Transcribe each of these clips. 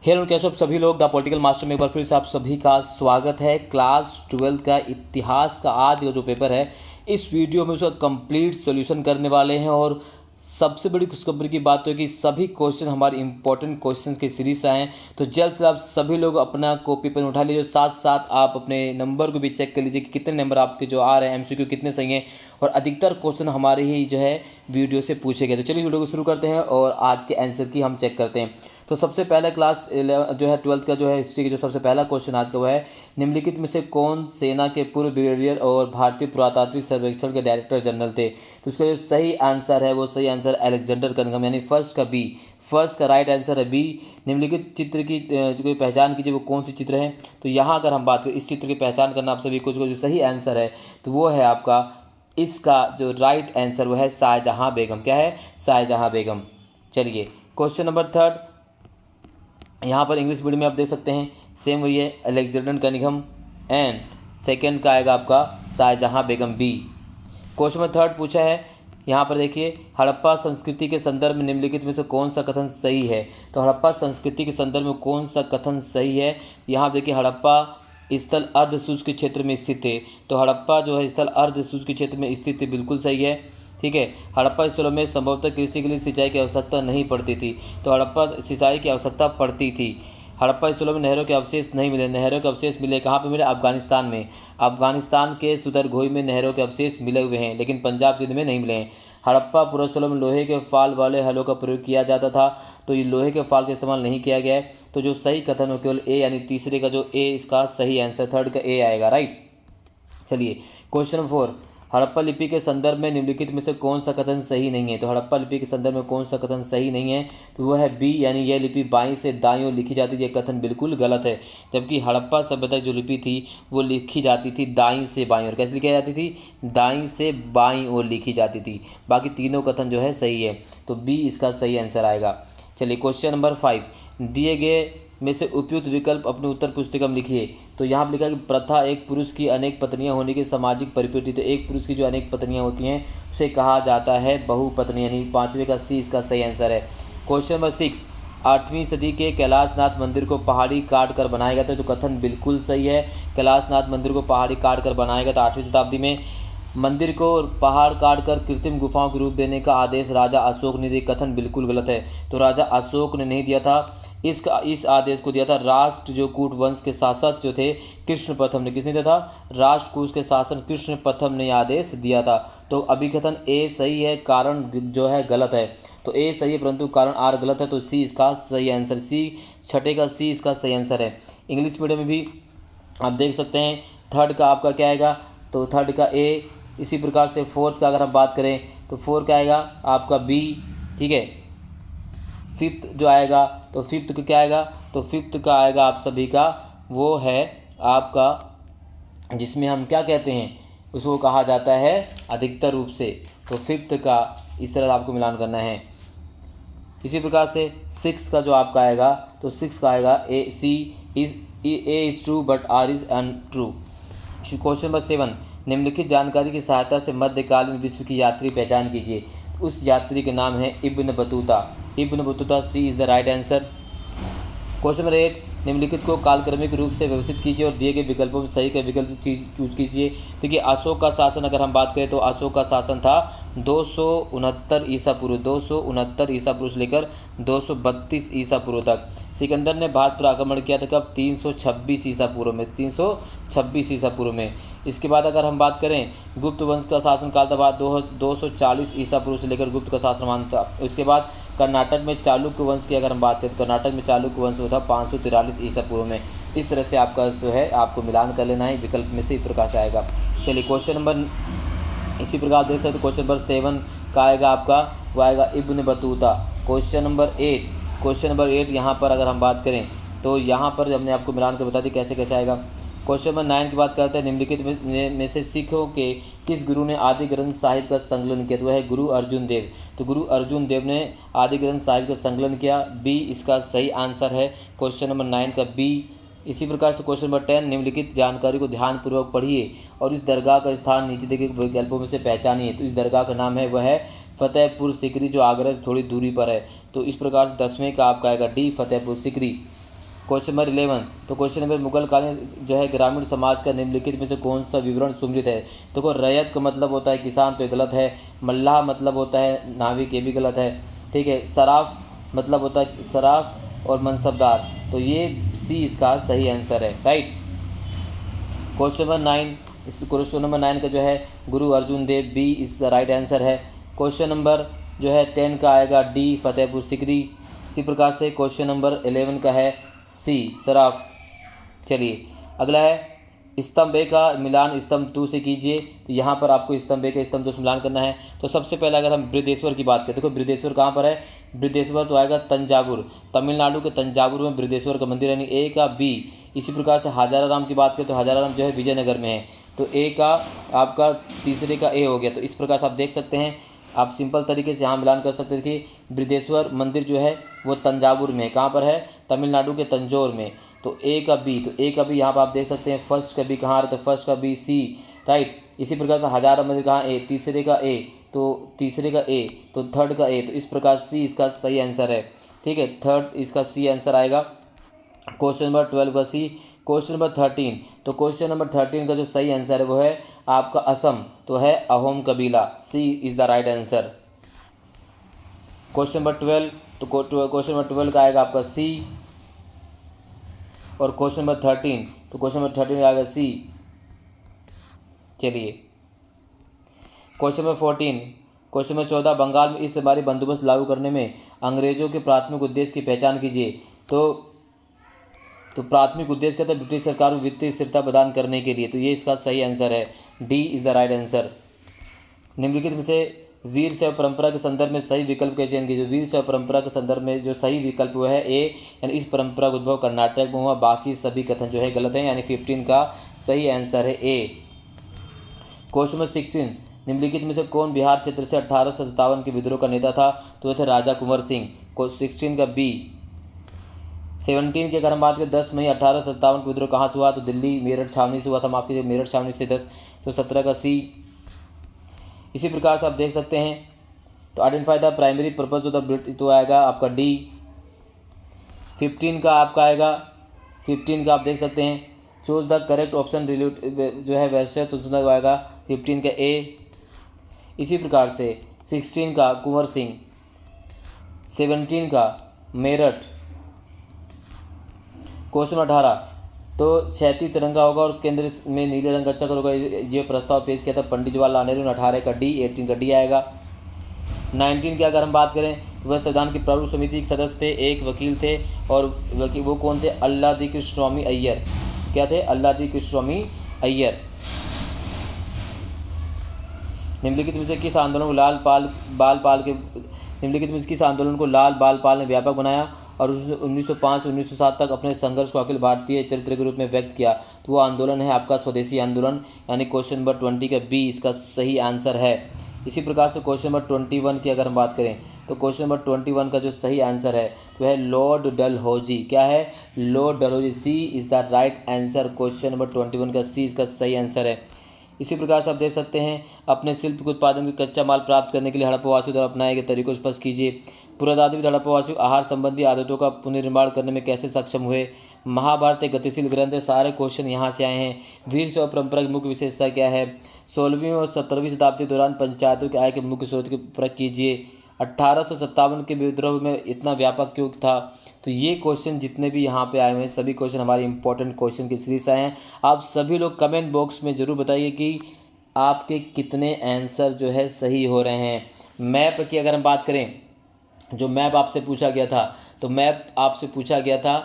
Hello कैसे आप सभी लोग द पॉलिटिकल मास्टर में एक बार फिर से आप सभी का स्वागत है। क्लास 12 का इतिहास का आज का जो पेपर है इस वीडियो में उसका कंप्लीट सॉल्यूशन करने वाले हैं। और सबसे बड़ी खुशखबरी की बात तो है कि सभी क्वेश्चन हमारे इंपॉर्टेंट क्वेश्चंस की सीरीज से आए हैं। तो जल्द से आप सभी लोग अपना कॉपी पेन उठा लीजिए, साथ साथ आप अपने नंबर को भी चेक कर लीजिए कि कितने नंबर आपके जो आ रहे हैं, एमसीक्यू कितने सही हैं और अधिकतर क्वेश्चन हमारे ही जो है वीडियो से पूछे गए। तो चलिए वीडियो को शुरू करते हैं और आज के आंसर की हम चेक करते हैं। तो सबसे पहला क्लास 11 जो है 12th का जो है हिस्ट्री की जो सबसे पहला क्वेश्चन आज का वो है, निम्नलिखित में से कौन सेना के पूर्व ब्रिगेडियर और भारतीय पुरातात्विक सर्वेक्षण के डायरेक्टर जनरल थे। तो इसका जो सही आंसर है वो सही आंसर अलेक्जेंडर कनिंघम, यानी फर्स्ट का बी, फर्स्ट का राइट आंसर है बी। निम्नलिखित चित्र की जो कोई पहचान कीजिए वो कौन सी चित्र है। तो यहाँ अगर हम बात करें इस चित्र की पहचान करना आप सभी को जो सही आंसर है तो वो है आपका, इसका जो राइट आंसर वो है शाहजहां बेगम। क्या है? शाहजहां बेगम। चलिए क्वेश्चन नंबर 3 यहाँ पर इंग्लिश मीडियम में आप देख सकते हैं, सेम वही है, अलेक्जेंडर कनिंघम एंड सेकंड का आएगा आपका शाहजहां बेगम बी। क्वेश्चन नंबर 3 पूछा है, यहाँ पर देखिए, हड़प्पा संस्कृति के संदर्भ में निम्नलिखित में से कौन सा कथन सही है। तो हड़प्पा संस्कृति के संदर्भ में कौन सा कथन सही है। यहाँ देखिए, हड़प्पा स्थल अर्ध शुष्क क्षेत्र में स्थित है। तो हड़प्पा जो है स्थल अर्ध शुष्क क्षेत्र में स्थित है, बिल्कुल सही है। ठीक है, हड़प्पा स्थलों में संभवतः कृषि के लिए सिंचाई की आवश्यकता नहीं पड़ती थी। तो हड़प्पा सिंचाई की आवश्यकता पड़ती थी। हड़प्पा स्थलों में नहरों के अवशेष नहीं मिले। नहरों के अवशेष मिले कहाँ पे मिले? अफगानिस्तान में। अफगानिस्तान के सुदरघोई में नहरों के अवशेष मिले हुए हैं, लेकिन पंजाब सिंध में नहीं मिले हैं। हड़प्पा पुरस्थलों में लोहे के फाल वाले हलों का प्रयोग किया जाता था। तो ये लोहे के फाल का इस्तेमाल नहीं किया गया है। तो जो सही कथन हो केवल ए, यानी तीसरे का जो ए, इसका सही आंसर थर्ड का ए आएगा, राइट। चलिए क्वेश्चन नंबर 4, हड़प्पा लिपि के संदर्भ में निम्नलिखित में से कौन सा कथन सही नहीं है। तो हड़प्पा लिपि के संदर्भ में कौन सा कथन सही नहीं है तो वह है बी, यानी यह लिपि बाईं से दाईं ओर लिखी जाती थी। यह कथन बिल्कुल गलत है, जबकि हड़प्पा सभ्यता जो लिपि थी वो लिखी जाती थी दाईं से बाईं ओर। कैसे लिखी जाती थी? दाईं से बाईं ओर लिखी जाती थी। बाकी तीनों कथन जो है सही है, तो बी इसका सही आंसर आएगा। चलिए क्वेश्चन नंबर 5, दिए गए में से उपयुक्त विकल्प अपने उत्तर पुस्तिका में लिखिए। तो यहाँ पर लिखा कि प्रथा एक पुरुष की अनेक पत्नियां होने की सामाजिक परिपेटी। तो एक पुरुष की जो अनेक पत्नियां होती हैं उसे कहा जाता है बहुपत्नी, यानी पाँचवें का सी इसका सही आंसर है। क्वेश्चन नंबर 6, 8वीं सदी के कैलाशनाथ मंदिर को पहाड़ी काट कर बनाया गया था। तो कथन बिल्कुल सही है, कैलाशनाथ मंदिर को पहाड़ी काट कर बनाया गया था 8वीं शताब्दी में। मंदिर को पहाड़ काट कर कृत्रिम गुफाओं के रूप देने का आदेश राजा अशोक ने दिया। कथन बिल्कुल गलत है, तो राजा अशोक ने नहीं दिया था। इस आदेश को दिया था राष्ट्र जो कूट वंश के शासक जो थे कृष्ण प्रथम ने। किसने दिया था? राष्ट्रकूट के शासन कृष्ण प्रथम ने आदेश दिया था। तो अभी कथन ए सही है, कारण जो है गलत है। तो ए सही है परंतु कारण आर गलत है, तो सी इसका सही आंसर, सी छठे का सी इसका सही आंसर है। इंग्लिश मीडियम में भी आप देख सकते हैं, थर्ड का आपका क्या आएगा? तो थर्ड का ए। इसी प्रकार से फोर्थ का अगर हम बात करें तो फोर्थ का आएगा आपका बी। ठीक है, फिफ्थ जो आएगा तो फिफ्थ का क्या आएगा? तो फिफ्थ का आएगा आप सभी का वो है आपका, जिसमें हम क्या कहते हैं, उसको कहा जाता है अधिकतर रूप से। तो फिफ्थ का इस तरह आपको मिलान करना है। इसी प्रकार से सिक्स का जो आपका आएगा तो सिक्स का आएगा A, C is true but R is untrue. Question number 7, निम्नलिखित जानकारी की सहायता से मध्यकालीन विश्व की यात्री पहचान कीजिए। उस यात्री के नाम है Ibn Battuta. Ibn Battuta, C is the right answer. Question number 8, निम्नलिखित को कालक्रमिक रूप से व्यवस्थित कीजिए और दिए गए विकल्पों में सही का विकल्प चूज कीजिए। देखिए अशोक का शासन अगर हम बात करें तो अशोक का शासन था 269 ईसा पूर्व, 269 ईसा पूर्व से लेकर 232 ईसा पूर्व तक। सिकंदर ने भारत पर आक्रमण किया था कब? 326 ईसा पूर्व में, 326 ईसा पूर्व में। इसके बाद अगर हम बात करें गुप्त वंश का शासनकाल था बाद 240 ईसा पूर्व से लेकर गुप्त का शासनकाल था। इसके बाद कर्नाटक में चालुक्य वंश की अगर हम बात करें तो कर्नाटक में चालुक्य वंश था 543 ईसा पूर्व में। इस तरह से आपका जो है आपको मिलान कर लेना है, विकल्प में से इस प्रकार से आएगा। चलिए क्वेश्चन नंबर, इसी प्रकार देख सकते हो क्वेश्चन नंबर 7 का आएगा आपका वो आएगा इब्न बतूता। क्वेश्चन नंबर 8 यहाँ पर अगर हम बात करें तो यहाँ पर हमने आपको मिलान कर बता दी कैसे कैसे आएगा। क्वेश्चन नंबर 9 की बात करते हैं, निम्नलिखित में से सिखों के किस गुरु ने आदि ग्रंथ साहिब का संकलन किया। तो वह है गुरु अर्जुन देव। तो गुरु अर्जुन देव ने आदि ग्रंथ साहिब का संकलन किया, बी इसका सही आंसर है। क्वेश्चन नंबर 9 का बी। इसी प्रकार से क्वेश्चन नंबर 10, निम्नलिखित जानकारी को ध्यानपूर्वक पढ़िए और इस दरगाह का स्थान नीचे दिए गए विकल्पों में से पहचानिए। तो इस दरगाह का नाम है वह है फतेहपुर सिकरी, जो आगरा से थोड़ी दूरी पर है। तो इस प्रकार से 10वें का आपका आएगा D, Fatehpur Sikri. Question number 11, तो क्वेश्चन नंबर मुगल कालीन जो है ग्रामीण समाज का निम्नलिखित में से कौन सा विवरण सुमरित है। देखो रैयत का मतलब होता है किसान, तो ये गलत है। मल्लाह मतलब होता है नाविक, ये भी गलत है। ठीक है, सराफ मतलब होता है सराफ और मनसबदार, तो ये सी इसका सही आंसर है, राइट। क्वेश्चन नंबर 9, इस क्वेश्चन नंबर 9 का जो है गुरु अर्जुन देव, बी इस द राइट आंसर है। क्वेश्चन नंबर जो है 10 का आएगा डी फतेहपुर सिकरी। इसी प्रकार से क्वेश्चन नंबर 11 का है सी सराफ। चलिए अगला है स्तंभ ए का मिलान स्तंभ 2 से कीजिए। तो यहाँ पर आपको स्तंभ ए का स्तंभ 2 से मिलान करना है। तो सबसे पहले अगर हम बृहदेश्वर की बात करें, देखो बृहदेश्वर कहाँ पर है, बृहदेश्वर तो आएगा तंजावुर, तमिलनाडु के तंजावुर में बृहदेश्वर का मंदिर, यानी ए का बी। इसी प्रकार से हजाराराम की बात करें तो हजाराराम जो है विजयनगर में है, तो ए का आपका तीसरे का ए हो गया। तो इस प्रकार से आप देख सकते हैं, आप सिंपल तरीके से यहाँ मिलान कर सकते थे। बृहदेश्वर मंदिर जो है वो तंजावुर में, कहाँ पर है, तमिलनाडु के तंजौर में। तो ए का बी, तो ए का बी यहाँ पर आप देख सकते हैं। फर्स्ट का बी कहाँ आ रहा है, तो फर्स्ट का बी सी, राइट। इसी प्रकार से हजारा मंदिर कहाँ ए, तीसरे का ए, तो तीसरे का ए, तो थर्ड का ए, तो इस प्रकार सी इसका सही आंसर है। ठीक है, थर्ड इसका सी आंसर आएगा। क्वेश्चन नंबर 12 का सी। क्वेश्चन नंबर 13, तो क्वेश्चन नंबर 13 का जो सही आंसर है वो है आपका असम, तो है अहोम कबीला, C is the right answer. Question number 12, तो क्वेश्चन नंबर 12 का आएगा आपका सी, और क्वेश्चन नंबर 13, तो क्वेश्चन नंबर 13 का आएगा सी। चलिए question number 14, question number 14, Bengal में इस बारी बंदोबस्त लागू करने में अंग्रेजों के प्राथमिक उद्देश्य की पहचान कीजिए। तो प्राथमिक उद्देश्य कहता है ब्रिटिश सरकार को वित्तीय स्थिरता प्रदान करने के लिए, तो ये इसका सही आंसर है, D is the right answer. निम्नलिखित में से वीर शैव परंपरा के संदर्भ में सही विकल्प का चयन कीजिए। वीर शैव परंपरा के संदर्भ में जो सही विकल्प हुआ है ए, यानी इस परंपरा का उद्भव कर्नाटक में हुआ, बाकी सभी कथन जो है गलत है, यानी 15 का सही आंसर है ए। क्वेश्चन नंबर 16, निम्नलिखित में से कौन बिहार क्षेत्र से 1857 के विद्रोह का नेता था, तो वह थे राजा कुंवर सिंह, 16 का बी। 17 की अगर हम बात करें 10 मई 1857 विद्रोह कहाँ से हुआ, तो दिल्ली मेरठ छावनी से हुआ था, माफ कीजिए मेरठ छावनी से 10, तो 17 का सी। इसी प्रकार से आप देख सकते हैं, तो identify the primary purpose of the British, तो आएगा आपका डी। 15 का आपका आएगा, 15 का आप देख सकते हैं, चूज द करेक्ट ऑप्शन जो है वैसे, तो सुना आएगा 15 का ए। इसी प्रकार से 16 का कुंवर सिंह, 17 का मेरठ। क्वेश्चन 18, तो क्षैतिज तिरंगा होगा और केंद्र में नीले रंग का चक्र होगा, ये प्रस्ताव पेश किया था पंडित जवाहरलाल नेहरू ने। 18 का डी, 18 का डी आएगा। 19 की अगर हम बात करें तो वह संविधान की प्रारूप समिति के सदस्य थे, एक वकील थे, और वकील वो कौन थे, अल्लादी कृष्णस्वामी अय्यर। क्या थे, अल्लादी कृष्णस्वामी अय्यर। निम्नलिखित में से किस आंदोलन को लाल बाल पाल ने व्यापक बनाया और 1905 से 1907 तक अपने संघर्ष को अखिल भारतीय चरित्र के रूप में व्यक्त किया, तो वो आंदोलन है आपका स्वदेशी आंदोलन, यानी क्वेश्चन नंबर 20 का बी इसका सही आंसर है। इसी प्रकार से क्वेश्चन नंबर 21 की अगर हम बात करें, तो क्वेश्चन नंबर 21 का जो सही आंसर है तो है लॉर्ड डलहौजी। क्या है, Lord Dalhousie, C is the right answer. Question number 21 का सी इसका सही आंसर है। इसी प्रकार से आप देख सकते हैं, अपने शिल्प के उत्पादन के कच्चा माल प्राप्त करने के लिए हड़प्पावासियों द्वारा अपनाए गए तरीकों को स्पष्ट कीजिए। पुरातात्विक हड़प्पावासी आहार संबंधी आदतों का पुनर्निर्माण करने में कैसे सक्षम हुए। महाभारत एक गतिशील ग्रंथ है, सारे क्वेश्चन यहाँ से आए हैं। वीर शैव परंपरा की मुख्य विशेषता क्या है। 16वीं और 17वीं शताब्दी के दौरान पंचायतों की आय के मुख्य स्रोत की परख कीजिए। 1857 के विद्रोह में इतना व्यापक क्यों था। तो ये क्वेश्चन जितने भी यहाँ पे आए हुए हैं सभी क्वेश्चन हमारे इंपॉर्टेंट क्वेश्चन की सीरीज से आए हैं। आप सभी लोग कमेंट बॉक्स में ज़रूर बताइए कि आपके कितने आंसर जो है सही हो रहे हैं। मैप की अगर हम बात करें, जो मैप आपसे पूछा गया था, तो मैप आपसे पूछा गया था,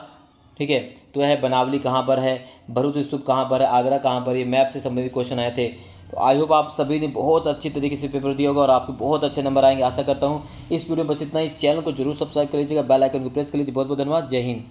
ठीक है, तो है बनावली कहाँ पर है, भरूच स्तूप कहाँ पर है, आगरा कहाँ पर है, ये मैप से संबंधित क्वेश्चन आए थे। तो आई होप आप सभी ने बहुत अच्छी तरीके से पेपर दिया होगा और आपको बहुत अच्छे नंबर आएंगे, आशा करता हूँ। इस वीडियो में बस इतना ही। चैनल को जरूर सब्सक्राइब कर लीजिएगा, बेल आइकन को प्रेस कर लीजिए। बहुत बहुत धन्यवाद। जय हिंद।